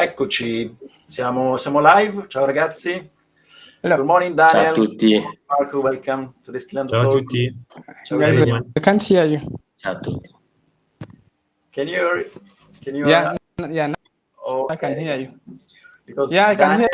Eccoci, siamo live. Ciao ragazzi. Hello. Good morning, Ciao a Daniel. tutti. Marco, welcome to the Skilando Ciao a Talk. tutti. Ciao Guys, everyone. I can't hear you. Ciao a tutti. Can you hear Yeah, us? yeah, now I can Okay. hear you. Because Yeah, I can Daniel,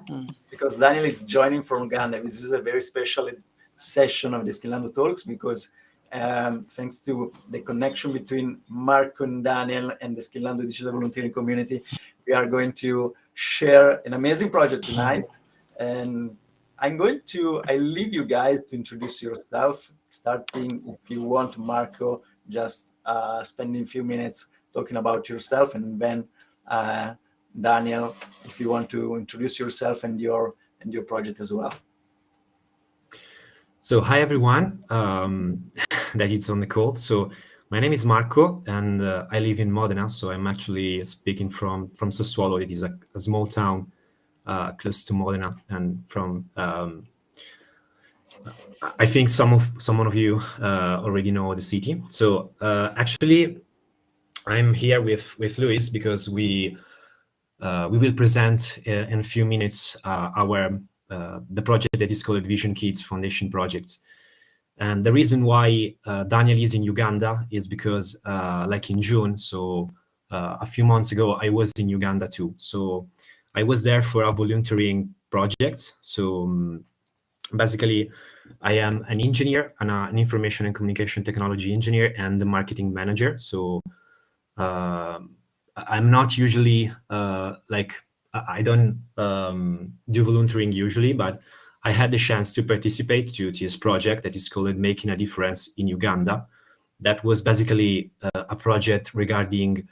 hear. because Daniel is joining from Uganda. This is a very special session of the Skilando Talks because thanks to the connection between Marco and Daniel and the Skilando Digital Volunteering Community, we are going to share an amazing project tonight. And I leave you guys to introduce yourself, starting, if you want, Marco, just spending a few minutes talking about yourself, and then Daniel, if you want to introduce yourself and your project as well. So hi everyone that is on the call. So my name is Marco and I live in Modena. So I'm actually speaking from Sassuolo. It is a small town close to Modena, and from I think some of you already know the city. So actually I'm here with Luis because we will present in a few minutes the project that is called Vision Kids Foundation Project. And the reason why Daniel is in Uganda is because like in June, so a few months ago, I was in Uganda too. So I was there for a volunteering project. So basically, I am an engineer, an information and communication technology engineer and the marketing manager. So I'm not usually I don't do volunteering usually, but I had the chance to participate to this project that is called Making a Difference in Uganda. That was basically a project regarding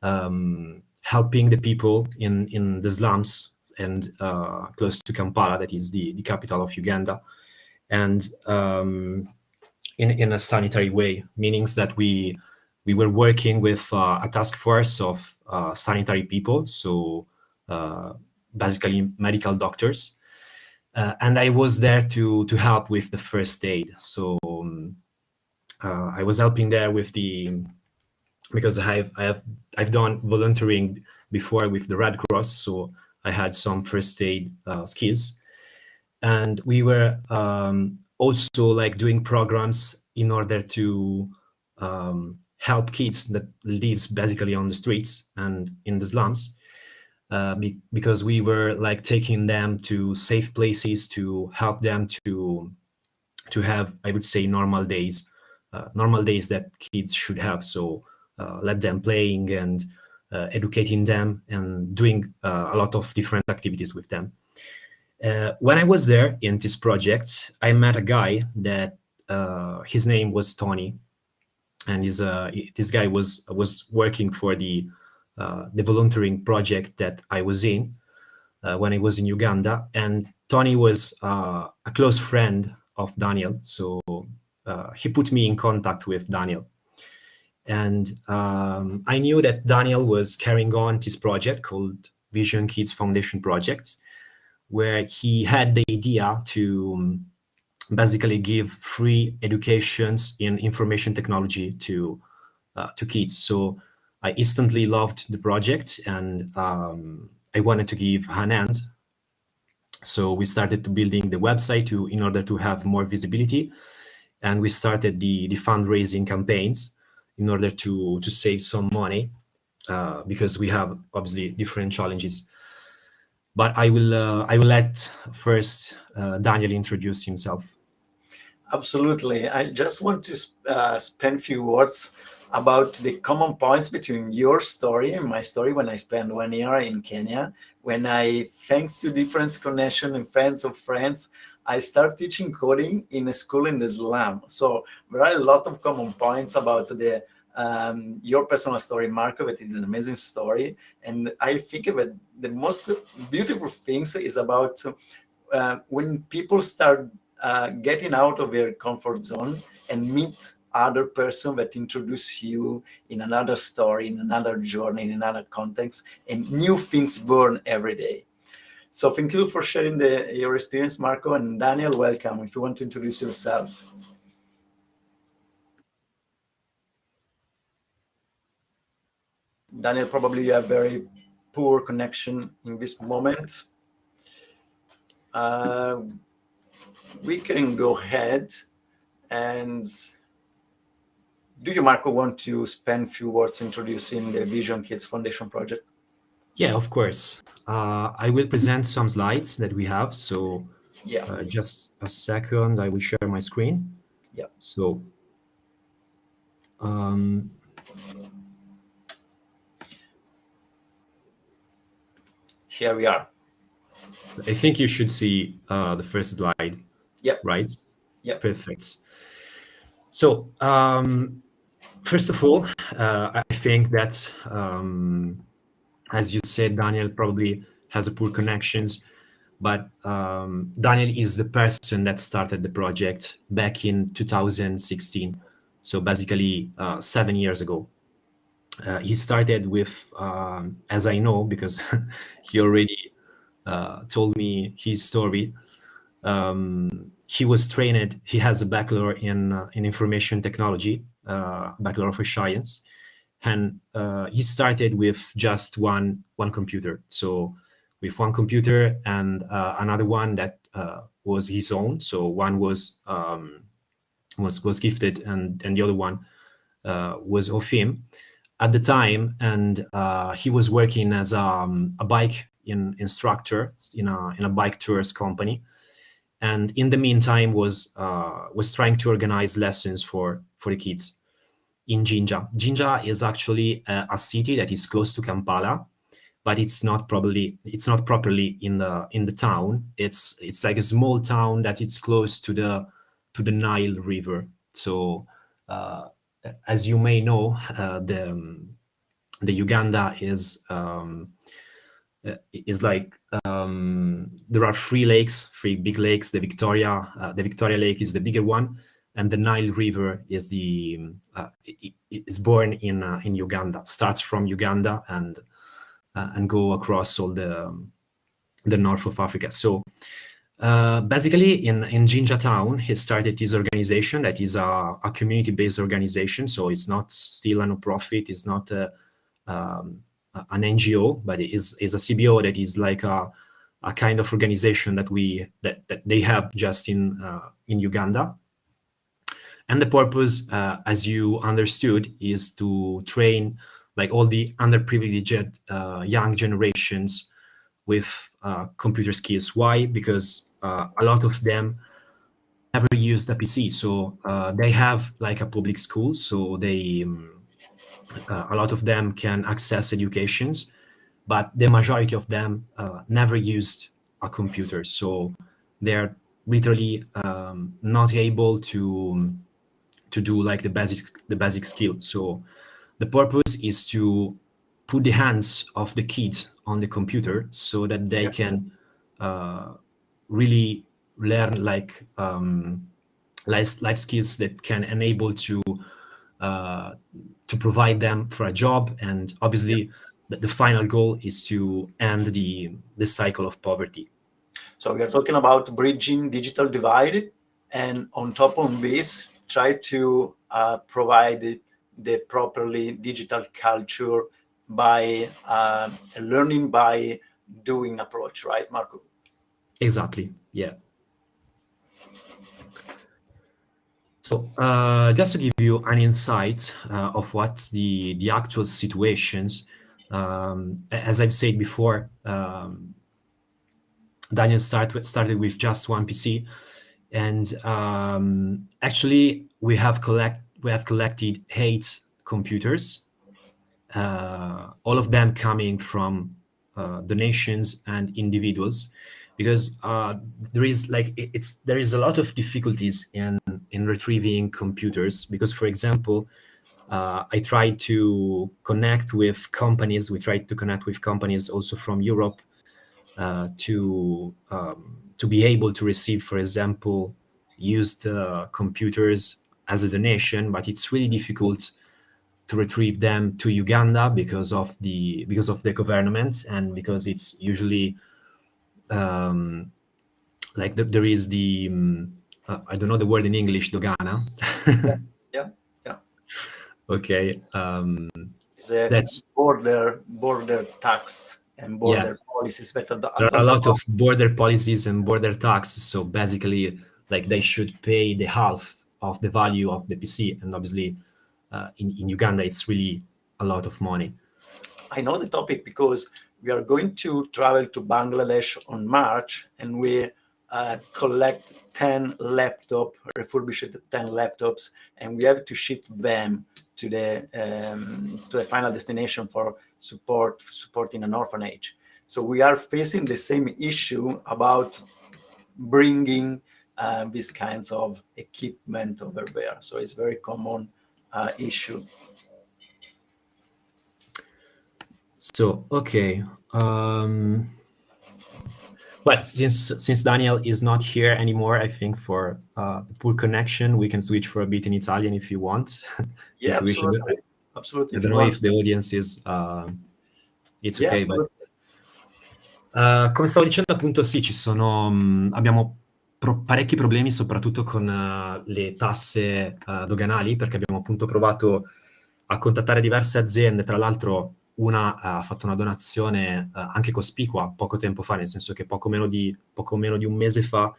helping the people in the slums and close to Kampala, that is the capital of Uganda, and in a sanitary way, meaning that we were working with a task force of sanitary people, so basically medical doctors, and I was there to help with the first aid. So I was helping there with because I've done volunteering before with the Red Cross, so I had some first aid skills, and we were also like doing programs in order to help kids that lives basically on the streets and in the slums, because we were like taking them to safe places to help them to have, I would say, normal days that kids should have. So let them playing and educating them and doing a lot of different activities with them. When I was there in this project, I met a guy that his name was Tony, and this guy was working for the volunteering project that I was in when I was in Uganda. And Tony was a close friend of Daniel, so he put me in contact with Daniel. And I knew that Daniel was carrying on this project called Vision Kids Foundation Project, where he had the idea to basically give free educations in information technology to kids. So I instantly loved the project, and I wanted to give an hand. So we started to building the website in order to have more visibility, and we started the fundraising campaigns in order to save some money, because we have obviously different challenges. But I will let first Daniel introduce himself. Absolutely. I just want to spend a few words about the common points between your story and my story. When I spent 1 year in Kenya, when I, thanks to different connection and friends of friends, I started teaching coding in a school in the slum. So there are a lot of common points about your personal story, Marco. But it's an amazing story, and I think that the most beautiful things is about when people start getting out of their comfort zone and meet other person that introduce you in another story, in another journey, in another context, and new things born every day. So thank you for sharing your experience, Marco. And Daniel, welcome. If you want to introduce yourself. Daniel, probably you have very poor connection in this moment. We can go ahead and do you, Marco, want to spend a few words introducing the Vision Kids Foundation project? Yeah, of course. I will present some slides that we have. So yeah, just a second, I will share my screen. Yeah. So here we are. So I think you should see the first slide. Yeah. Right? Yeah. Perfect. So first of all, I think that, as you said, Daniel probably has a poor connections, but Daniel is the person that started the project back in 2016. So basically 7 years ago. He started with, as I know, because he already told me his story. He was trained. He has a bachelor in information technology, bachelor of science, and he started with just one computer. So with one computer and another one that was his own. So one was gifted, and the other one was of him at the time. And he was working as a bike instructor in a bike tours company. And in the meantime was trying to organize lessons for the kids in Jinja. Jinja is actually a city that is close to Kampala, but it's not properly in the town. It's like a small town that is close to the Nile River. So as you may know, the Uganda is like there are three big lakes. The Victoria Lake is the bigger one, and the Nile River is is born in Uganda. Starts from Uganda and go across all the north of Africa. So basically, in Jinja town, he started this organization that is a community-based organization. So it's not still a non-profit. It's not an NGO, but it is a CBO that is like a kind of organization that they have just in Uganda. And the purpose, as you understood, is to train like all the underprivileged young generations with computer skills. Why? Because a lot of them never used a PC. So they have like a public school, so they a lot of them can access educations, but the majority of them never used a computer. So they're literally not able to do like the basic skill. So the purpose is to put the hands of the kids on the computer so that they can really learn like life skills that can enable to provide them for a job. And obviously the final goal is to end the cycle of poverty. So we are talking about bridging digital divide, and on top of this, try to provide the properly digital culture by learning by doing approach, right, Marco? Exactly, yeah. So just to give you an insight of what's the actual situations, as I've said before, Daniel started with just one PC, and actually we have collected 8 computers, all of them coming from donations and individuals, because there is a lot of difficulties in retrieving computers. Because, for example, I tried to connect with companies. We tried to connect with companies also from Europe to be able to receive, for example, used computers as a donation, but it's really difficult to retrieve them to Uganda because of the government, and because it's usually like there is the I don't know the word in English, dogana. Yeah. Okay. It's a That's border tax. and border policies that there are a lot of border policies and border tax. So basically, like they should pay the half of the value of the PC, and obviously in Uganda it's really a lot of money. I know the topic because we are going to travel to Bangladesh on March, and we collect 10 laptops, refurbished 10 laptops, and we have to ship them to the final destination for supporting an orphanage. So we are facing the same issue about bringing these kinds of equipment over there. So it's a very common issue. So, okay. Well, since Daniel is not here anymore, I think for the poor connection, we can switch for a bit in Italian if you want. Yeah, absolutely. Absolutely. I don't know if the audience is... it's okay, but... come stavo dicendo, appunto, sì, abbiamo parecchi problemi, soprattutto con le tasse doganali, perché abbiamo appunto provato a contattare diverse aziende. Tra l'altro una ha fatto una donazione anche cospicua poco tempo fa, nel senso che poco meno di un mese fa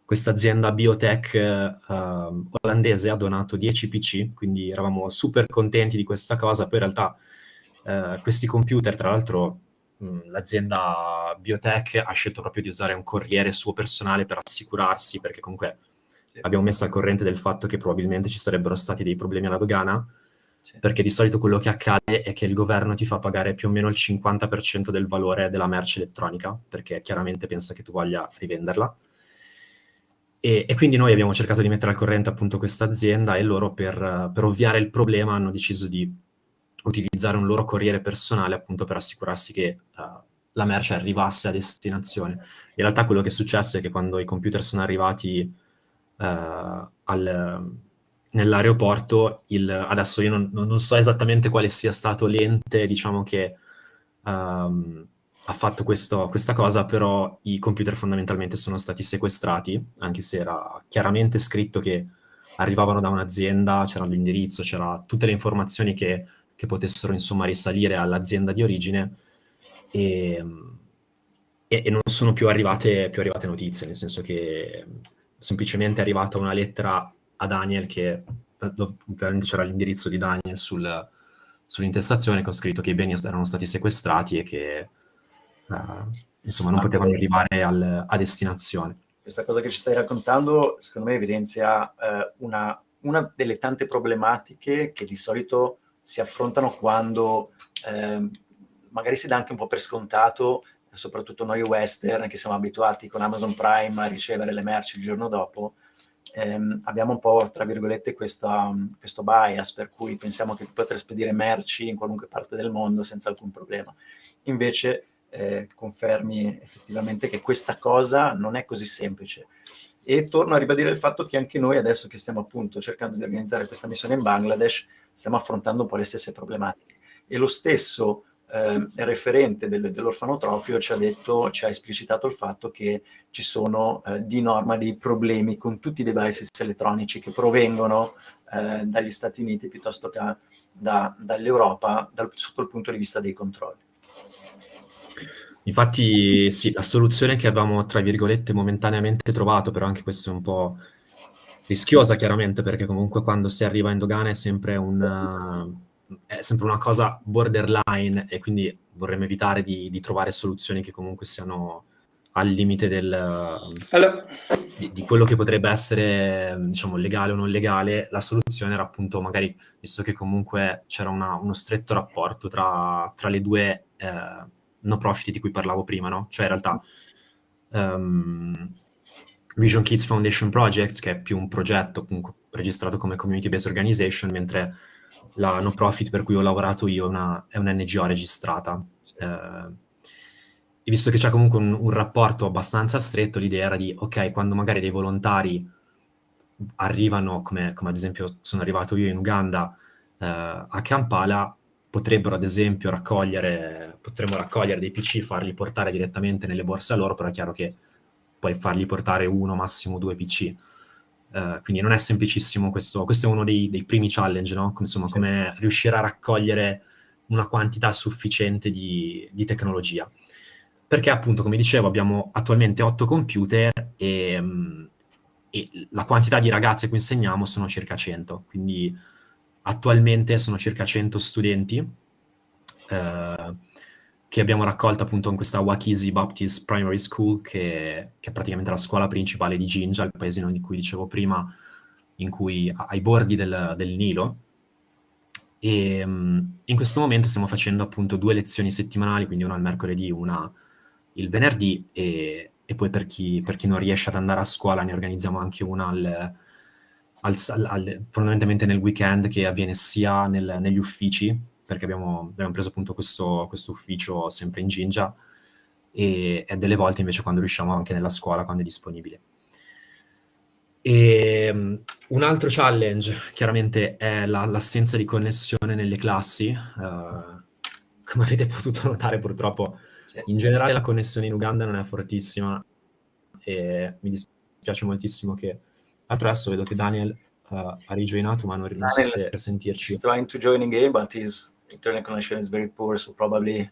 questa azienda biotech olandese ha donato 10 PC, quindi eravamo super contenti di questa cosa. Poi in realtà questi computer, tra l'altro, l'azienda biotech ha scelto proprio di usare un corriere suo personale per assicurarsi, perché comunque abbiamo messo al corrente del fatto che probabilmente ci sarebbero stati dei problemi alla dogana, perché di solito quello che accade è che il governo ti fa pagare più o meno il 50% del valore della merce elettronica, perché chiaramente pensa che tu voglia rivenderla. E quindi noi abbiamo cercato di mettere al corrente appunto questa azienda, e loro per ovviare il problema hanno deciso di utilizzare un loro corriere personale appunto per assicurarsi che la merce arrivasse a destinazione. In realtà quello che è successo è che quando i computer sono arrivati nell'aeroporto, adesso io non so esattamente quale sia stato l'ente, diciamo, che ha fatto questa cosa, però i computer fondamentalmente sono stati sequestrati, anche se era chiaramente scritto che arrivavano da un'azienda, c'era l'indirizzo, c'era tutte le informazioni che potessero insomma risalire all'azienda di origine, e non sono più arrivate notizie, nel senso che semplicemente è arrivata una lettera a Daniel, che ovviamente c'era l'indirizzo di Daniel sull'intestazione, con scritto che i beni erano stati sequestrati e che insomma non potevano arrivare a destinazione. Questa cosa che ci stai raccontando secondo me evidenzia una delle tante problematiche che di solito si affrontano quando magari si dà anche un po' per scontato, soprattutto noi western che siamo abituati con Amazon Prime a ricevere le merci il giorno dopo. Abbiamo un po', tra virgolette, questo bias per cui pensiamo che poter spedire merci in qualunque parte del mondo senza alcun problema. Invece confermi effettivamente che questa cosa non è così semplice. E torno a ribadire il fatto che anche noi, adesso che stiamo appunto cercando di organizzare questa missione in Bangladesh, stiamo affrontando un po' le stesse problematiche. E lo stesso referente dell'orfanotrofio ci ha esplicitato il fatto che ci sono di norma dei problemi con tutti i devices elettronici che provengono dagli Stati Uniti piuttosto che dall'Europa sotto il punto di vista dei controlli. Infatti sì, la soluzione che avevamo tra virgolette momentaneamente trovato, però anche questo è un po' rischiosa chiaramente, perché comunque quando si arriva in dogana è sempre una cosa borderline, e quindi vorremmo evitare di trovare soluzioni che comunque siano al limite di quello che potrebbe essere, diciamo, legale o non legale. La soluzione era appunto, magari, visto che comunque c'era uno stretto rapporto tra le due no profit di cui parlavo prima, no? Cioè in realtà Vision Kids Foundation Project, che è più un progetto comunque registrato come community based organization, mentre la no profit per cui ho lavorato io è una NGO registrata. E visto che c'è comunque un rapporto abbastanza stretto, l'idea era di, ok, quando magari dei volontari arrivano, come ad esempio sono arrivato io in Uganda, a Kampala, potremmo raccogliere dei PC, farli portare direttamente nelle borse a loro, però è chiaro che puoi fargli portare uno, massimo 2 PC. Quindi non è semplicissimo questo è uno dei primi challenge, no? Insomma, come riuscire a raccogliere una quantità sufficiente di tecnologia. Perché appunto, come dicevo, abbiamo attualmente 8 computer e la quantità di ragazze che insegniamo sono circa 100, quindi attualmente sono circa 100 studenti che abbiamo raccolto appunto in questa Wakisi Baptist Primary School, che è praticamente la scuola principale di Jinja, il paesino di cui dicevo prima, ai bordi del Nilo. E in questo momento stiamo facendo appunto 2 lezioni settimanali, quindi una il mercoledì, una il venerdì, e poi per chi non riesce ad andare a scuola ne organizziamo anche una fondamentalmente nel weekend, che avviene sia negli uffici, perché abbiamo preso appunto questo ufficio sempre in Jinja, e delle volte invece quando riusciamo anche nella scuola, quando è disponibile. E un altro challenge chiaramente è l'assenza di connessione nelle classi. Come avete potuto notare, purtroppo in generale la connessione in Uganda non è fortissima, e mi dispiace moltissimo che... Adesso vedo che Daniel ha rijoinato, ma non so se per sentirci. He's trying to join in game, but his internet connection is very poor, so probably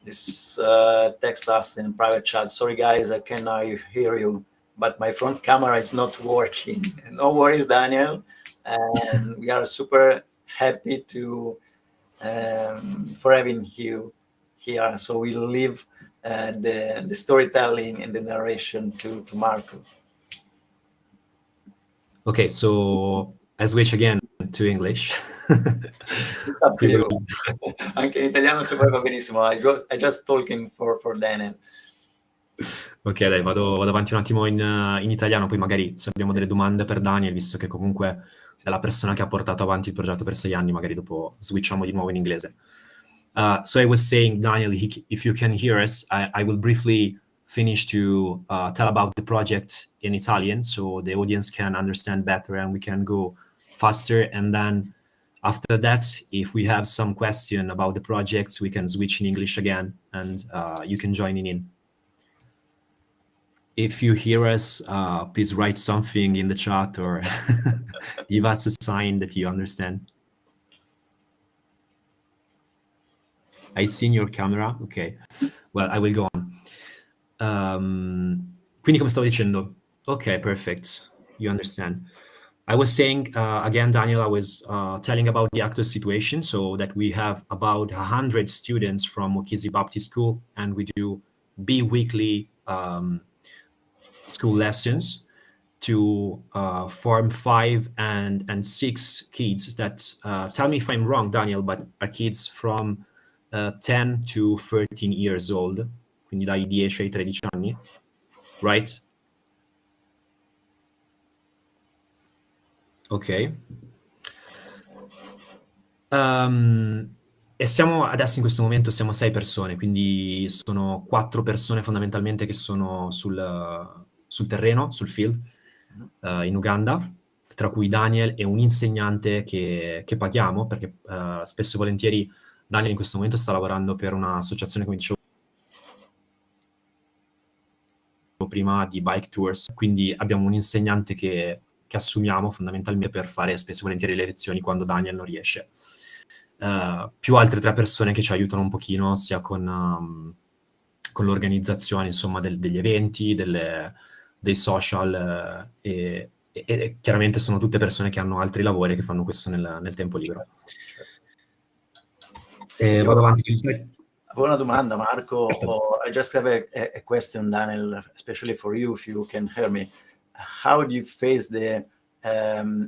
this text us in private chat. Sorry guys, I cannot hear you, but my front camera is not working. No worries, Daniel. And we are super happy for having you here. So we'll leave the storytelling and the narration to Marco. Okay, so I switch again to English. It's up to you. Anche in italiano se vuoi va benissimo. I just talking for Daniel. Ok, dai, vado avanti un attimo in italiano, poi magari se abbiamo delle domande per Daniel, visto che comunque è la persona che ha portato avanti il progetto per 6 anni, magari dopo switchiamo di nuovo in inglese. So I was saying, Daniel, if you can hear us, I will briefly finish to tell about the project in Italian, so the audience can understand better and we can go faster. And then after that, if we have some question about the projects, we can switch in English again, and you can join in. If you hear us, please write something in the chat or give us a sign that you understand. I see your camera. Okay. Well, I will go on. Quindi, come stavo dicendo, okay, perfect. You understand. I was saying, again, Daniel, I was telling about the actual situation, so that we have about 100 students from Wakisi Baptist School, and we do bi-weekly school lessons to form 5 and 6 kids that, tell me if I'm wrong, Daniel, but are kids from 10 to 13 years old, quindi dai 10 ai 13 anni, right? Ok. E adesso in questo momento siamo 6 persone, quindi sono 4 persone fondamentalmente che sono sul terreno, sul field, in Uganda, tra cui Daniel e un insegnante che paghiamo, perché spesso e volentieri Daniel in questo momento sta lavorando per un'associazione, come dicevo prima, di bike tours, quindi abbiamo un insegnante che assumiamo fondamentalmente per fare spesso e volentieri le lezioni quando Daniel non riesce. Più altre 3 persone che ci aiutano un pochino, sia con l'organizzazione, insomma, degli eventi, dei social, e chiaramente sono tutte persone che hanno altri lavori, che fanno questo nel tempo libero. Vado avanti. Avevo una domanda, Marco. I just have a question, Daniel, especially for you, if you can hear me. How do you face the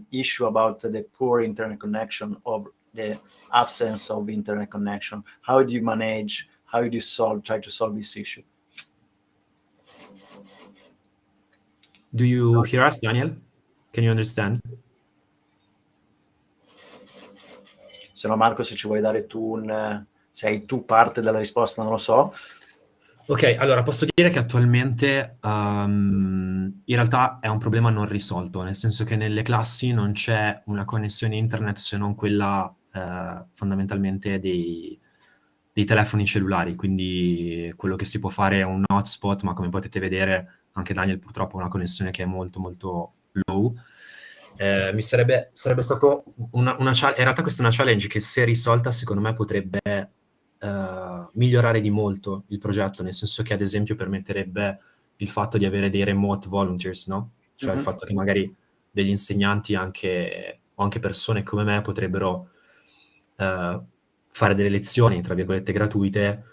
issue about the poor internet connection, or the absence of internet connection? How do you manage? How do you try to solve this issue? Do you hear us, Daniel? Can you understand? Se no, Marco, se ci vuoi dare tu sei tu parte della risposta, non lo so. Ok, allora posso dire che attualmente in realtà è un problema non risolto, nel senso che nelle classi non c'è una connessione internet se non quella fondamentalmente dei telefoni cellulari, quindi quello che si può fare è un hotspot, ma come potete vedere anche Daniel purtroppo ha una connessione che è molto molto low. sarebbe stato in realtà questa è una challenge che, se risolta, secondo me potrebbe migliorare di molto il progetto, nel senso che, ad esempio, permetterebbe il fatto di avere dei remote volunteers, no? Cioè il fatto che magari degli insegnanti o anche persone come me potrebbero fare delle lezioni, tra virgolette, gratuite,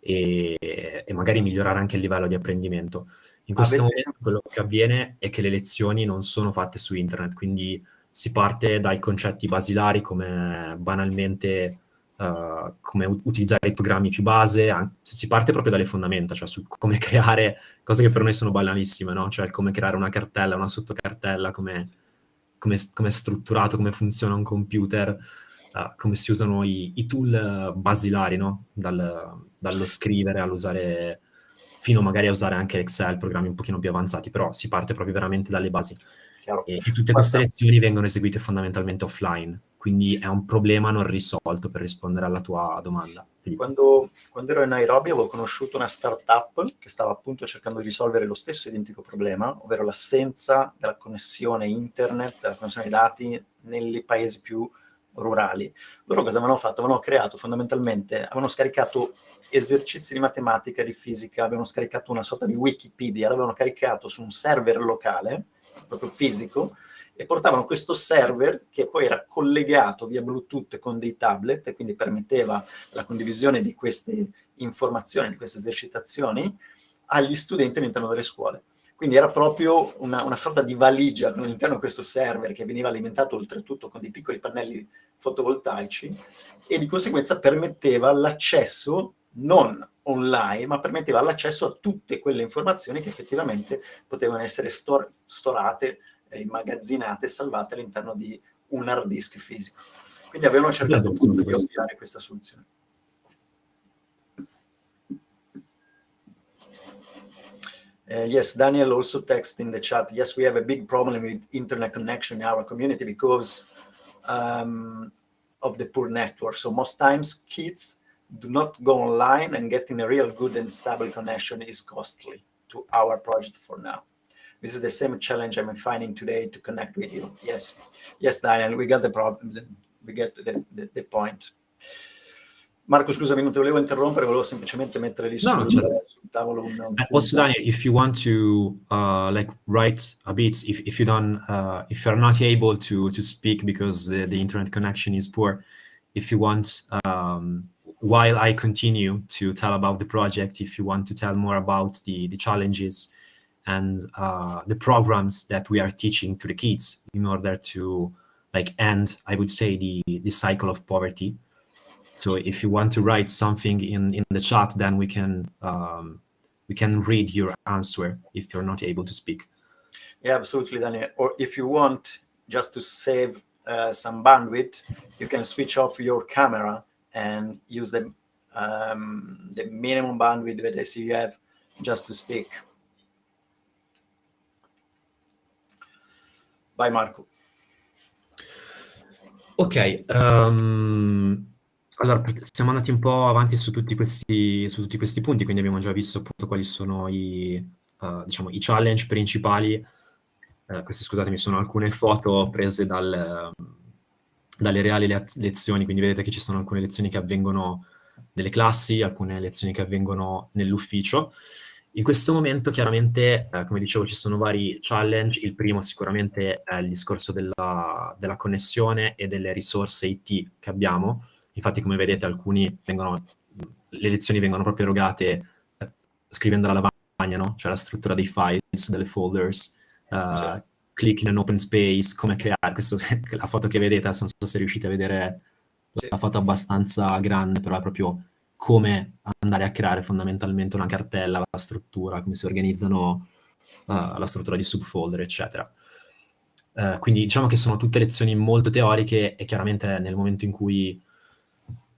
e magari migliorare anche il livello di apprendimento. In questo momento quello che avviene è che le lezioni non sono fatte su internet, quindi si parte dai concetti basilari, come banalmente come utilizzare i programmi più base, si parte proprio dalle fondamenta, cioè su come creare cose che per noi sono banalissime, no? Cioè come creare una cartella, una sottocartella, come è strutturato, come funziona un computer, come si usano i tool basilari, no? Dallo scrivere all'usare, fino magari a usare anche Excel, programmi un pochino più avanzati, però si parte proprio veramente dalle basi. E tutte queste lezioni vengono eseguite fondamentalmente offline, quindi è un problema non risolto, per rispondere alla tua domanda. Quando ero a Nairobi avevo conosciuto una startup che stava appunto cercando di risolvere lo stesso identico problema, ovvero l'assenza della connessione internet, della connessione ai dati nei paesi più rurali. Loro cosa avevano fatto? Avevano creato fondamentalmente, avevano scaricato esercizi di matematica, di fisica, avevano scaricato una sorta di Wikipedia, l'avevano caricato su un server locale, proprio fisico, e portavano questo server che poi era collegato via Bluetooth con dei tablet, e quindi permetteva la condivisione di queste informazioni, di queste esercitazioni, agli studenti all'interno delle scuole. Quindi era proprio una sorta di valigia all'interno di questo server, che veniva alimentato oltretutto con dei piccoli pannelli fotovoltaici, e di conseguenza permetteva l'accesso non online, ma permetteva l'accesso a tutte quelle informazioni che effettivamente potevano essere storate, immagazzinate e salvate all'interno di un hard disk fisico. Quindi avevano cercato di ovviare questa soluzione. Yes, Daniel also texted in the chat, yes, we have a big problem with internet connection in our community because of the poor network. So most times kids do not go online, and getting a real good and stable connection is costly to our project for now. This is the same challenge I'm finding today to connect with you. Yes, Daniel, we got the problem. We get the point. Marco, scusami, non ti volevo interrompere, volevo semplicemente mettere lì sul tavolo un also, Daniel, if you want to like write a bit, if you're not able to speak because the internet connection is poor, if you want, while I continue to tell about the project, if you want to tell more about the challenges and the programs that we are teaching to the kids in order to like end, I would say, the cycle of poverty. So if you want to write something in the chat, then we can read your answer if you're not able to speak. Yeah, absolutely, Daniel. Or if you want just to save some bandwidth, you can switch off your camera and use the minimum bandwidth that I see you have just to speak. Vai, Marco. Ok, allora siamo andati un po' avanti su tutti questi punti, quindi abbiamo già visto appunto quali sono diciamo, i challenge principali. Queste, scusatemi, sono alcune foto prese dalle reali lezioni, quindi vedete che ci sono alcune lezioni che avvengono nelle classi, alcune lezioni che avvengono nell'ufficio. In questo momento, chiaramente, come dicevo, ci sono vari challenge. Il primo sicuramente è il discorso della connessione e delle risorse IT che abbiamo. Infatti, come vedete, le lezioni vengono proprio erogate scrivendo alla lavagna, no? Cioè la struttura dei files, delle folders, click in an open space, come creare. La foto che vedete, adesso non so se riuscite a vedere la foto abbastanza grande, però è proprio come andare a creare fondamentalmente una cartella, la struttura, come si organizzano la struttura di subfolder, eccetera. Quindi diciamo che sono tutte lezioni molto teoriche, e chiaramente nel momento in cui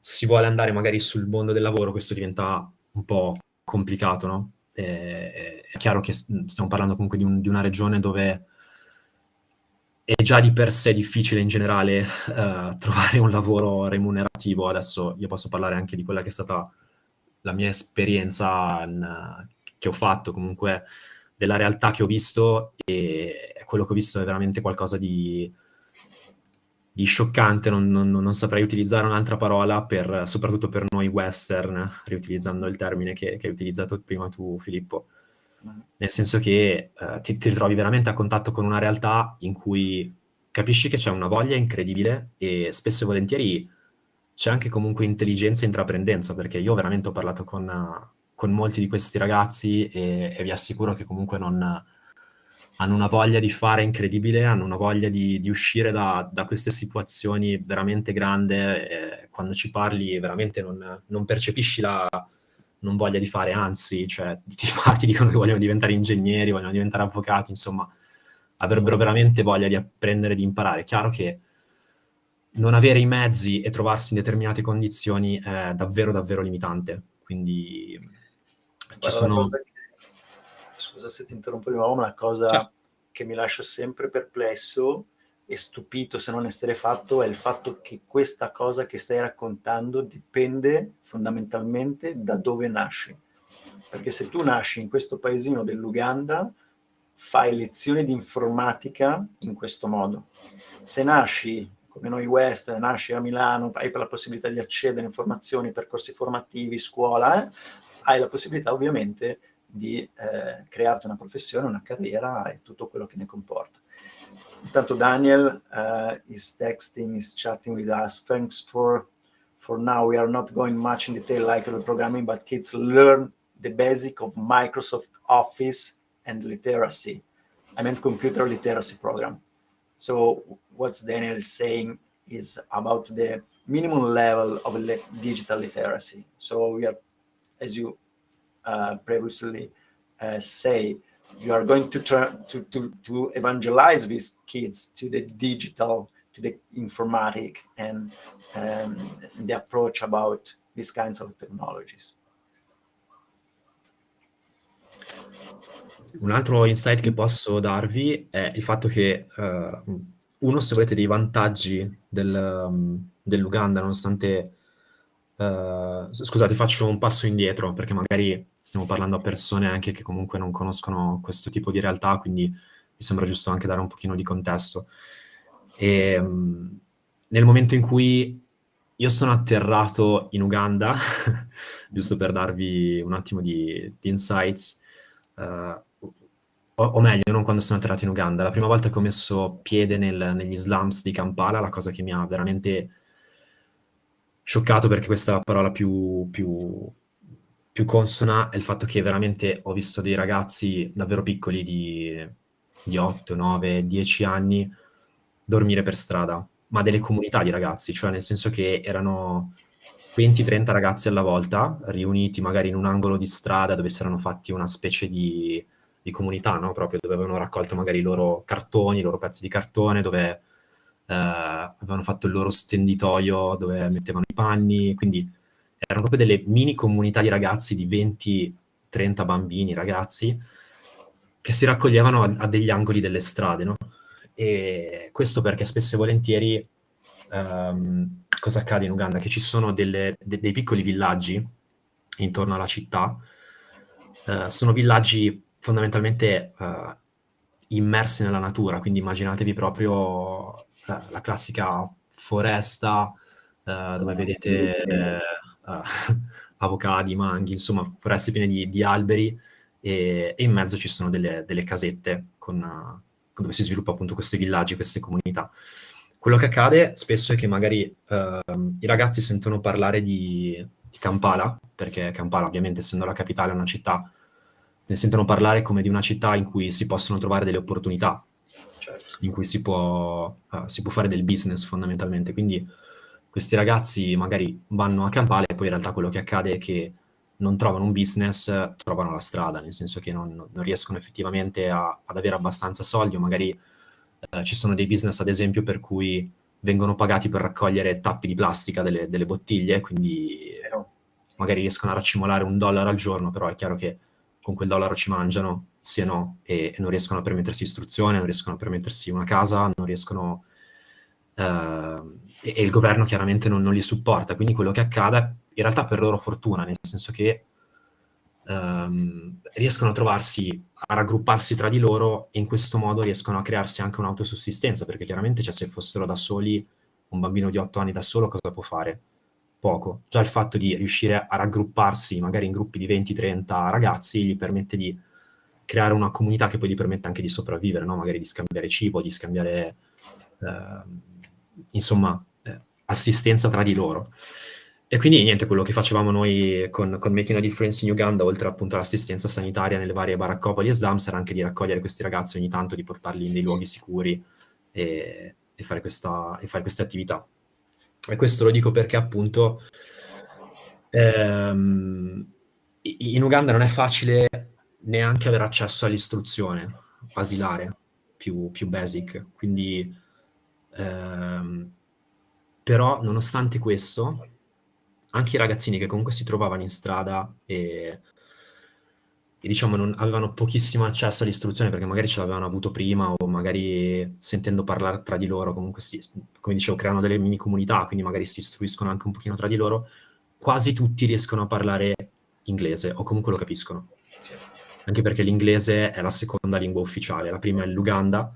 si vuole andare magari sul mondo del lavoro questo diventa un po' complicato, no? È chiaro che stiamo parlando comunque di una regione dove è già di per sé difficile in generale trovare un lavoro remunerativo. Adesso io posso parlare anche di quella che è stata la mia esperienza che ho fatto, comunque della realtà che ho visto, e quello che ho visto è veramente qualcosa di scioccante, non saprei utilizzare un'altra parola, soprattutto per noi western, riutilizzando il termine che hai utilizzato prima tu, Filippo. Nel senso che ti ritrovi veramente a contatto con una realtà in cui capisci che c'è una voglia incredibile e spesso e volentieri c'è anche comunque intelligenza e intraprendenza, perché io veramente ho parlato con molti di questi ragazzi e vi assicuro che comunque hanno una voglia di fare incredibile, hanno una voglia di uscire da queste situazioni veramente grande. Quando ci parli veramente non percepisci la non voglia di fare, anzi, cioè, ti dicono che vogliono diventare ingegneri, vogliono diventare avvocati, insomma, avrebbero veramente voglia di apprendere, di imparare. È chiaro che non avere i mezzi e trovarsi in determinate condizioni è davvero, davvero limitante. Quindi ci sono... Scusa se ti interrompo di nuovo, ma una cosa che mi lascia sempre perplesso e stupito, se non esterrefatto, è il fatto che questa cosa che stai raccontando dipende fondamentalmente da dove nasci. Perché se tu nasci in questo paesino dell'Uganda, fai lezioni di informatica in questo modo. Se nasci come noi western, nasci a Milano, hai per la possibilità di accedere a informazioni, percorsi formativi, scuola, hai la possibilità ovviamente di crearti una professione, una carriera e tutto quello che ne comporta. Intanto Daniel is texting, is chatting with us. Thanks for now. We are not going much in detail like the programming, but kids learn the basic of Microsoft Office and literacy. I meant computer literacy program. So what Daniel is saying is about the minimum level of digital literacy. So we are, as you previously say, you are going to turn to evangelize these kids to the digital, to the informatic, and the approach about these kinds of technologies. Un altro insight che posso darvi è il fatto che, uno, se volete, dei vantaggi dell'Uganda, nonostante... scusate, faccio un passo indietro, perché magari stiamo parlando a persone anche che comunque non conoscono questo tipo di realtà, quindi mi sembra giusto anche dare un pochino di contesto. Nel momento in cui io sono atterrato in Uganda, giusto per darvi un attimo di insights, o meglio, non quando sono atterrato in Uganda, la prima volta che ho messo piede negli slums di Kampala, la cosa che mi ha veramente scioccato, perché questa è la parola più consona, è il fatto che veramente ho visto dei ragazzi davvero piccoli di 8, 9, 10 anni dormire per strada, ma delle comunità di ragazzi, cioè nel senso che erano 20-30 ragazzi alla volta, riuniti magari in un angolo di strada dove si erano fatti una specie di comunità, no? Proprio dove avevano raccolto magari i loro cartoni, i loro pezzi di cartone, dove avevano fatto il loro stenditoio, dove mettevano i panni, quindi erano proprio delle mini comunità di ragazzi di 20-30 bambini, ragazzi, che si raccoglievano a degli angoli delle strade, no? E questo perché spesso e volentieri cosa accade in Uganda? Che ci sono dei piccoli villaggi intorno alla città, sono villaggi fondamentalmente immersi nella natura, quindi immaginatevi proprio la classica foresta dove vedete avocadi, manghi, insomma foreste piene di alberi, e in mezzo ci sono delle casette dove si sviluppa appunto questi villaggi, queste comunità. Quello che accade spesso è che magari i ragazzi sentono parlare di Kampala, perché Kampala ovviamente essendo la capitale è una città, ne sentono parlare come di una città in cui si possono trovare delle opportunità, in cui si può fare del business fondamentalmente. Quindi questi ragazzi magari vanno a Kampala e poi in realtà quello che accade è che non trovano un business, trovano la strada, nel senso che non riescono effettivamente ad avere abbastanza soldi, o magari ci sono dei business ad esempio per cui vengono pagati per raccogliere tappi di plastica delle bottiglie, quindi magari riescono a raccimolare $1 al giorno, però è chiaro che con quel dollaro ci mangiano, sì e no, e non riescono a permettersi istruzione, non riescono a permettersi una casa, non riescono... e il governo chiaramente non li supporta, quindi quello che accade, in realtà per loro fortuna, nel senso che riescono a trovarsi, a raggrupparsi tra di loro e in questo modo riescono a crearsi anche un'autosussistenza, perché chiaramente, cioè, se fossero da soli, un bambino di 8 anni da solo cosa può fare? Poco. Già il fatto di riuscire a raggrupparsi magari in gruppi di 20-30 ragazzi gli permette di creare una comunità che poi gli permette anche di sopravvivere, no? Magari di scambiare cibo, di scambiare insomma assistenza tra di loro. E quindi niente, quello che facevamo noi con Making a Difference in Uganda, oltre appunto all'assistenza sanitaria nelle varie baraccopoli e slums, era anche di raccogliere questi ragazzi ogni tanto, di portarli in dei luoghi sicuri e fare queste attività. E questo lo dico perché appunto in Uganda non è facile neanche avere accesso all'istruzione basilare, più basic. Quindi, però, nonostante questo, anche i ragazzini che comunque si trovavano in strada e diciamo non avevano pochissimo accesso all'istruzione perché magari ce l'avevano avuto prima o magari sentendo parlare tra di loro, comunque come dicevo, creano delle mini comunità, quindi magari si istruiscono anche un pochino tra di loro, quasi tutti riescono a parlare inglese o comunque lo capiscono. Anche perché l'inglese è la seconda lingua ufficiale, la prima è l'Uganda,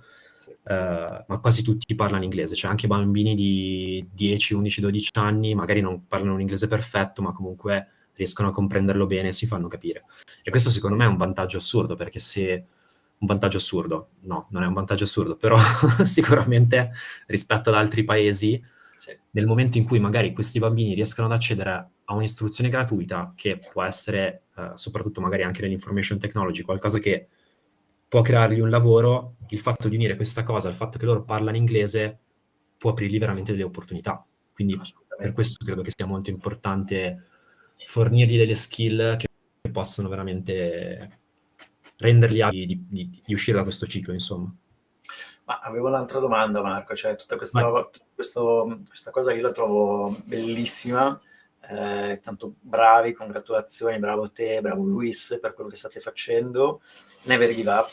ma quasi tutti parlano inglese, cioè anche bambini di 10, 11, 12 anni magari non parlano un inglese perfetto, ma comunque riescono a comprenderlo bene e si fanno capire. E questo secondo me è un vantaggio assurdo, perché se... Un vantaggio assurdo? No, non è un vantaggio assurdo, però sicuramente rispetto ad altri paesi, nel momento in cui magari questi bambini riescono ad accedere a un'istruzione gratuita, che può essere, soprattutto magari anche nell'information technology, qualcosa che può creargli un lavoro, il fatto di unire questa cosa al fatto che loro parlano inglese può aprirgli veramente delle opportunità. Quindi per questo credo che sia molto importante fornirgli delle skill che possono veramente renderli di uscire da questo ciclo, insomma. Ma avevo un'altra domanda, Marco, cioè tutta questa cosa io la trovo bellissima, tanto bravi, congratulazioni, bravo te, bravo Luis per quello che state facendo, never give up.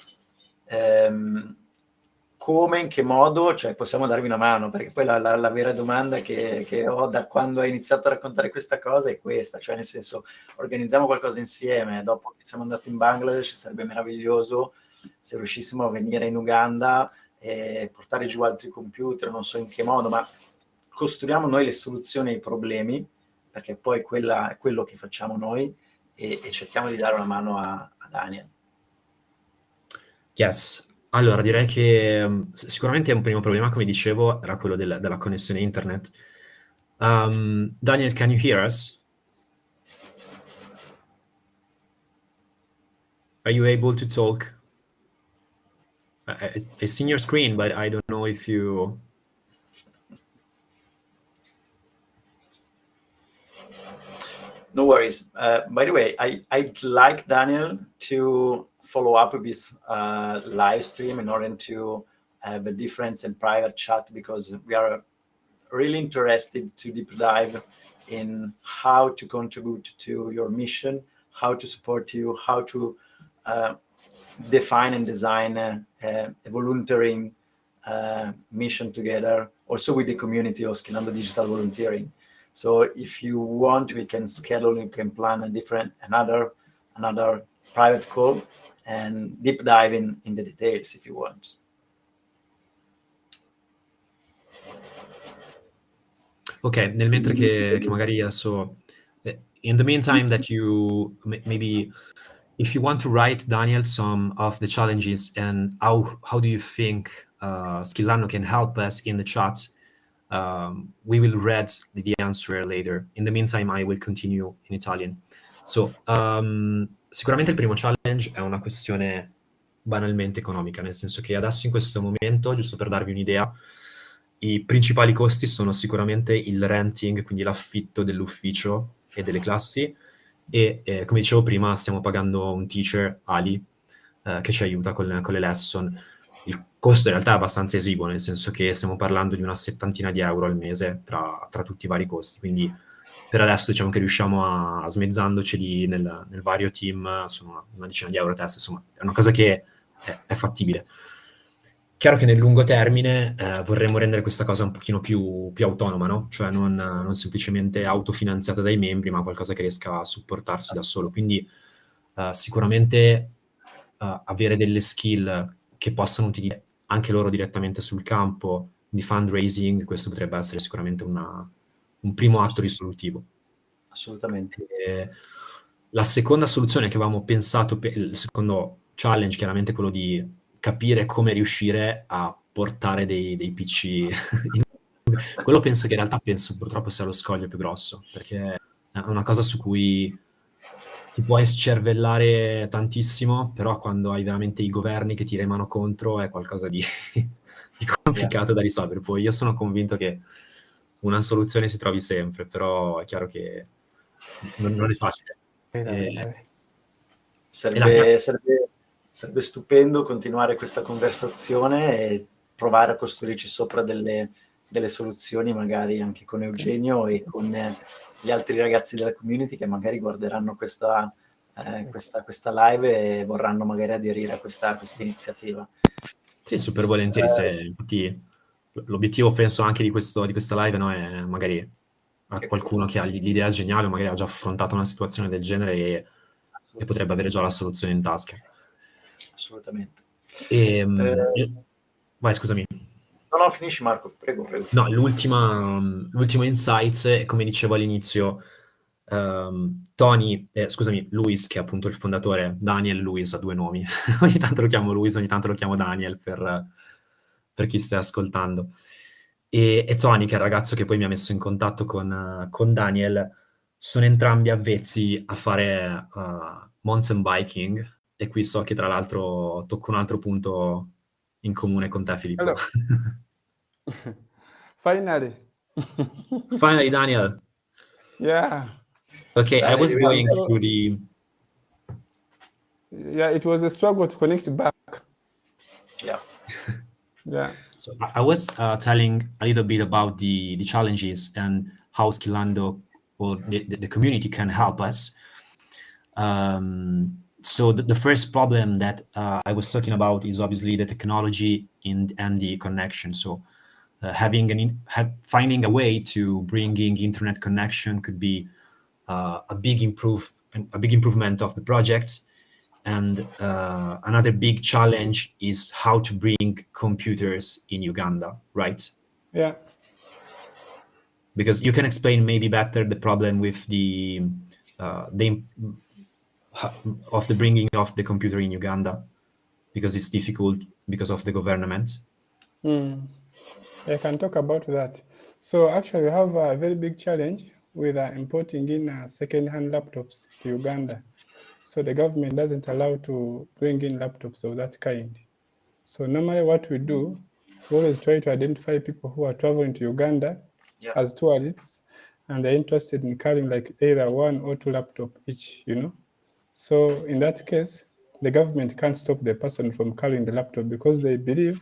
Come, in che modo, cioè possiamo darvi una mano? Perché poi la vera domanda che ho da quando hai iniziato a raccontare questa cosa è questa, cioè nel senso, organizziamo qualcosa insieme, dopo che siamo andati in Bangladesh sarebbe meraviglioso se riuscissimo a venire in Uganda e portare giù altri computer, non so in che modo, ma costruiamo noi le soluzioni ai problemi, perché poi è quello che facciamo noi, e cerchiamo di dare una mano a Daniel. Yes. Allora, direi che sicuramente un primo problema, come dicevo, era quello della connessione internet. Daniel, can you hear us? Are you able to talk? I've seen your screen, but I don't know if you... No worries. By the way, I'd like Daniel to follow up with this live stream in order to have a different and private chat, because we are really interested to deep dive in how to contribute to your mission, how to support you, how to define and design a volunteering mission together, also with the community of Scalando Digital Volunteering. So if you want, we can schedule, you can plan another private call and deep dive in the details if you want. Ok, nel mentre che magari adesso... In the meantime that you... Maybe if you want to write, Daniel, some of the challenges and how do you think Skillano can help us in the chat, we will read the answer later. In the meantime, I will continue in Italian. So, sicuramente il primo challenge è una questione banalmente economica, nel senso che adesso in questo momento, giusto per darvi un'idea, i principali costi sono sicuramente il renting, quindi l'affitto dell'ufficio e delle classi, e come dicevo prima stiamo pagando un teacher, Ali, che ci aiuta con le lesson. Il costo in realtà è abbastanza esiguo, nel senso che stiamo parlando di una 70 di euro al mese tra tutti i vari costi, quindi per adesso diciamo che riusciamo a smezzandoceli nel vario team, sono una decina di euro a testa, insomma è una cosa che è fattibile. Chiaro che nel lungo termine vorremmo rendere questa cosa un pochino più autonoma, no? Cioè non semplicemente autofinanziata dai membri, ma qualcosa che riesca a supportarsi da solo. Quindi Sicuramente avere delle skill che possano utilizzare anche loro direttamente sul campo di fundraising, questo potrebbe essere sicuramente un primo atto risolutivo. Assolutamente. La seconda soluzione che avevamo pensato, il secondo challenge, chiaramente quello di capire come riuscire a portare dei PC quello penso che in realtà purtroppo sia lo scoglio più grosso, perché è una cosa su cui ti puoi scervellare tantissimo, però quando hai veramente i governi che ti remano contro è qualcosa di complicato da risolvere. Poi io sono convinto che una soluzione si trovi sempre, però è chiaro che non è facile. Sarebbe stupendo continuare questa conversazione e provare a costruirci sopra delle soluzioni, magari anche con Eugenio e con gli altri ragazzi della community che magari guarderanno questa live e vorranno magari aderire a questa iniziativa. Sì, super volentieri. Infatti, l'obiettivo penso anche di questa live, no, è magari a qualcuno che ha l'idea geniale o magari ha già affrontato una situazione del genere e potrebbe avere già la soluzione in tasca. Assolutamente. Vai, scusami. No, finisci Marco, prego. No, l'ultimo insight, come dicevo all'inizio, Luis, che è appunto il fondatore, Daniel Luis ha 2 nomi, ogni tanto lo chiamo Luis, ogni tanto lo chiamo Daniel per chi sta ascoltando, e Tony, che è il ragazzo che poi mi ha messo in contatto con Daniel, sono entrambi avvezzi a fare mountain biking, e qui so che tra l'altro tocco un altro punto in comune con te, Filippo. Hello. Finally, Daniel. Yeah. Okay, I was going through the... Yeah, it was a struggle to connect back. Yeah. Yeah. So I was telling a little bit about the challenges and how Skillando or the community can help us. So the first problem that I was talking about is obviously the technology and the connection. So finding a way to bringing internet connection could be a big improvement of the project. And another big challenge is how to bring computers in Uganda, right? Yeah. Because you can explain maybe better the problem with the bringing of the computer in Uganda, because it's difficult because of the government. I can talk about that. So actually we have a very big challenge with importing in second-hand laptops to Uganda. So the government doesn't allow to bring in laptops of that kind. So normally what we do, we always try to identify people who are traveling to Uganda as tourists, and they're interested in carrying like either 1 or 2 laptops each, So in that case, the government can't stop the person from carrying the laptop because they believe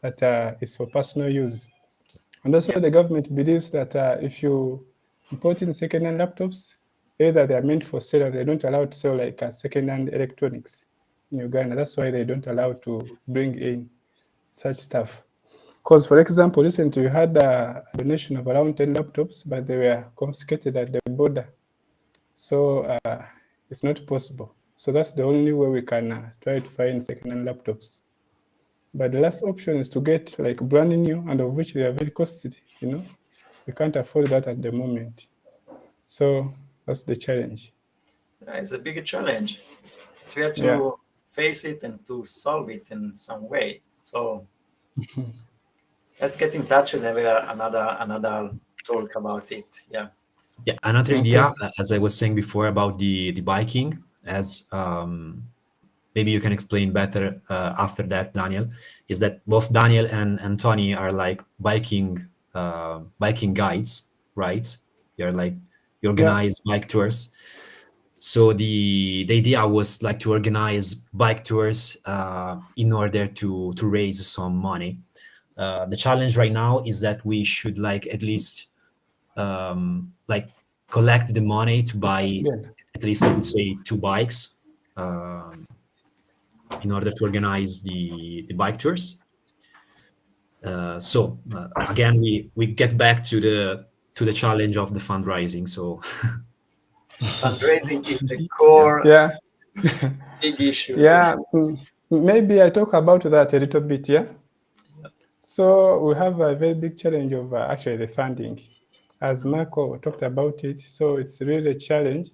that it's for personal use. And also the government believes that if you import in second-hand laptops, either they are meant for sale or they don't allow to sell like second-hand electronics in Uganda. That's why they don't allow to bring in such stuff. Because, for example, recently we had a donation of around 10 laptops, but they were confiscated at the border. So it's not possible. So that's the only way we can try to find second-hand laptops. But the last option is to get like brand new, and of which they are very costly, We can't afford that at the moment. So that's the challenge. It's a big challenge. We have to face it and to solve it in some way. So let's get in touch and have another talk about it. Yeah. Yeah. Another idea, as I was saying before about the biking, as maybe you can explain better after that, Daniel, is that both Daniel and Tony are like biking guides, right? You organize bike tours. So the idea was like to organize bike tours in order to raise some money. The challenge right now is that we should like at least like collect the money to buy at least, I would say, 2 bikes in order to organize the bike tours. So again, we get back to the challenge of the fundraising. So fundraising is the core Big issues. Yeah, maybe I talk about that a little bit, yeah? So we have a very big challenge of actually the funding. As Marco talked about it, so it's really a challenge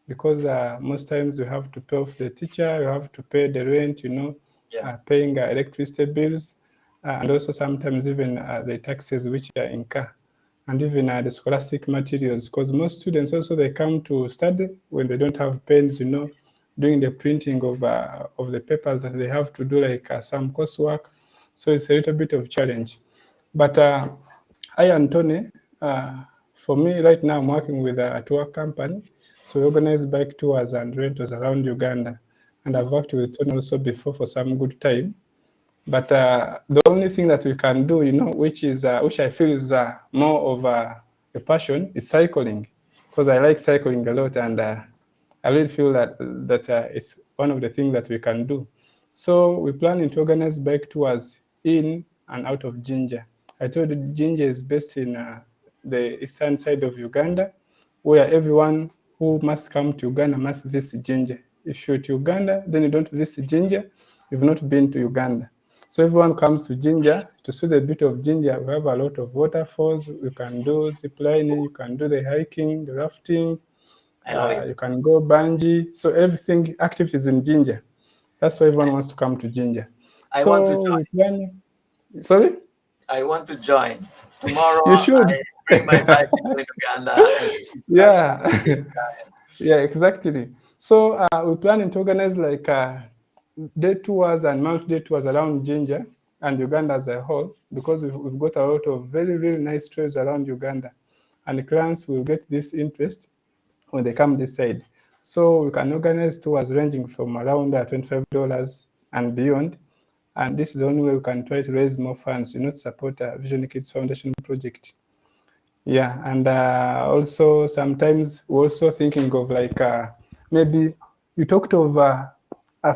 because most times you have to pay off the teacher, you have to pay the rent, paying electricity bills, and also sometimes even the taxes which are incur, and even the scholastic materials, because most students also they come to study when they don't have pens, doing the printing of the papers that they have to do, like some coursework. So it's a little bit of challenge. But I and Tony, for me right now, I'm working with a tour company. So we organize bike tours and rentals around Uganda. And I've worked with Tony also before for some good time. But the only thing that we can do, which I feel is more of a passion, is cycling, because I like cycling a lot, and I really feel that it's one of the things that we can do. So we're planning to organize bike tours in and out of Jinja. I told you Jinja is based in the eastern side of Uganda, where everyone who must come to Uganda must visit Jinja. If you're to Uganda, then you don't visit Jinja, you've not been to Uganda. So everyone comes to Jinja to see the beauty of Jinja. We have a lot of waterfalls. You can do zip lining, you can do the hiking, the rafting, I love it. you can go bungee. So everything activities in Jinja. That's why everyone wants to come to Jinja. I want to join. We plan. Sorry? I want to join. Tomorrow You should. I bring my bicycle in Uganda and Yeah. Yeah, exactly. So we're planning to organize like day tours and multi-day tours around Jinja and Uganda as a whole, because we've got a lot of very, really nice trails around Uganda. And the clients will get this interest when they come this side. So we can organize tours ranging from around $25 and beyond. And this is the only way we can try to raise more funds, to support Vision Kids Foundation project. Yeah, and also sometimes we're also thinking of like maybe you talked of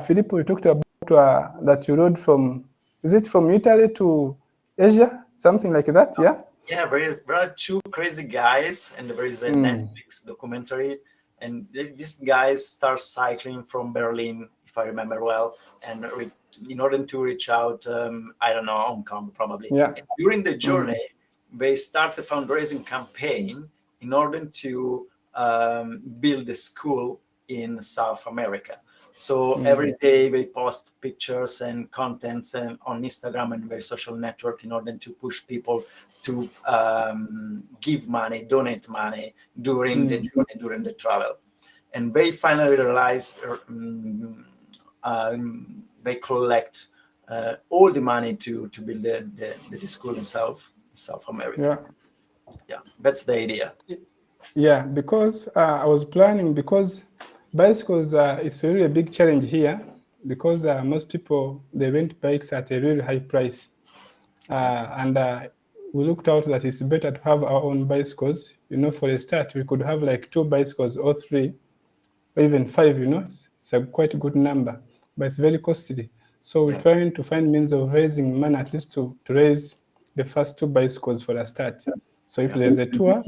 Filippo, you talked about that you rode from, is it from Italy to Asia, something like that? Yeah. Yeah, there are two crazy guys, and there is a Netflix documentary, and these guys start cycling from Berlin, if I remember well, and in order to reach out, I don't know, Hong Kong probably. Yeah. And during the journey, they start a fundraising campaign in order to build a school in South America. So every day they post pictures and contents and on Instagram and their social network in order to push people to give money, donate money during the journey, during the travel. And they finally realize they collect all the money to build the school in South America. Yeah, that's the idea. Yeah, because I was planning, because bicycles it's really a big challenge here, because most people, they rent bikes at a really high price. And we looked out that it's better to have our own bicycles. For a start, we could have like 2 bicycles or 3, or even 5, it's a quite good number, but it's very costly. So we're trying to find means of raising money, at least to raise the first 2 bicycles for a start. So if there's a tour,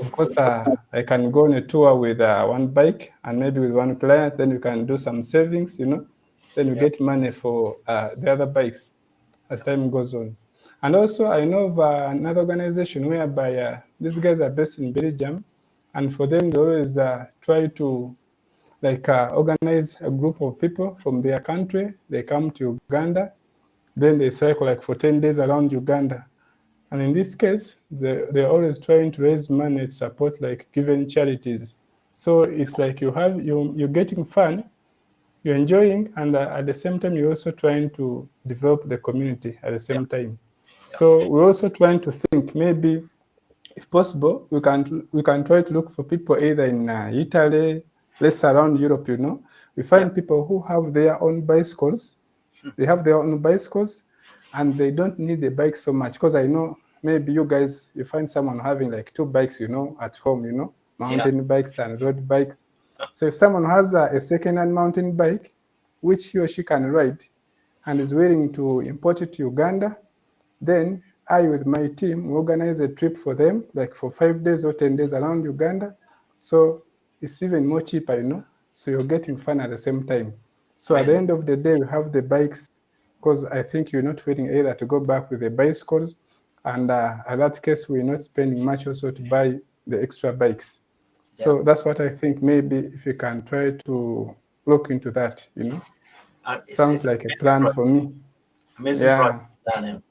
of course, I can go on a tour with 1 bike and maybe with 1 client, then you can do some savings, then you get money for the other bikes as time goes on. And also, I know of another organization whereby these guys are based in Belgium, and for them, they always try to organize a group of people from their country. They come to Uganda, then they cycle like for 10 days around Uganda. And in this case, they're always trying to raise money to support like given charities. So it's like you're getting fun, you're enjoying, and at the same time, you're also trying to develop the community at the same time. So we're also trying to think maybe, if possible, we can try to look for people either in Italy, less around Europe, We find people who have their own bicycles. They have their own bicycles, and they don't need the bike so much. Because I know maybe you guys, you find someone having like 2 bikes, at home, mountain bikes and road bikes. So if someone has a second-hand mountain bike, which he or she can ride, and is willing to import it to Uganda, then I, with my team, organize a trip for them, like for 5 days or 10 days around Uganda. So it's even more cheaper, So you're getting fun at the same time. So at the end of the day, we have the bikes, because I think you're not waiting either to go back with the bicycles. And at that case, we're not spending much also to buy the extra bikes. So that's what I think. Maybe if you can try to look into that, sounds like a plan for me. Amazing project, Daniel.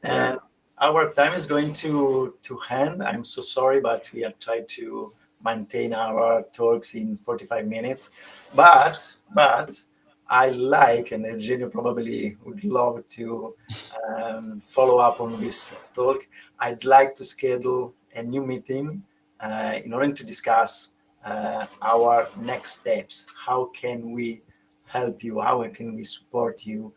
And our time is going to end. I'm so sorry, but we have tried to maintain our talks in 45 minutes. But I like, and Eugenio probably would love to follow up on this talk. I'd like to schedule a new meeting in order to discuss our next steps. How can we help you? How can we support you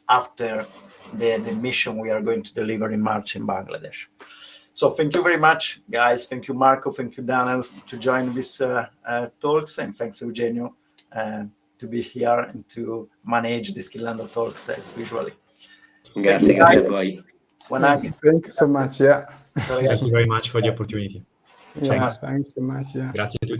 after the mission we are going to deliver in March in Bangladesh? So thank you very much, guys. Thank you, Marco. Thank you, Daniel, to join this talks. And thanks, Eugenio, to be here and to manage the Skillando talks as usually. Grazie a voi. Thank you so much. Thank you very much for the opportunity. Thanks so much. Grazie a tutti.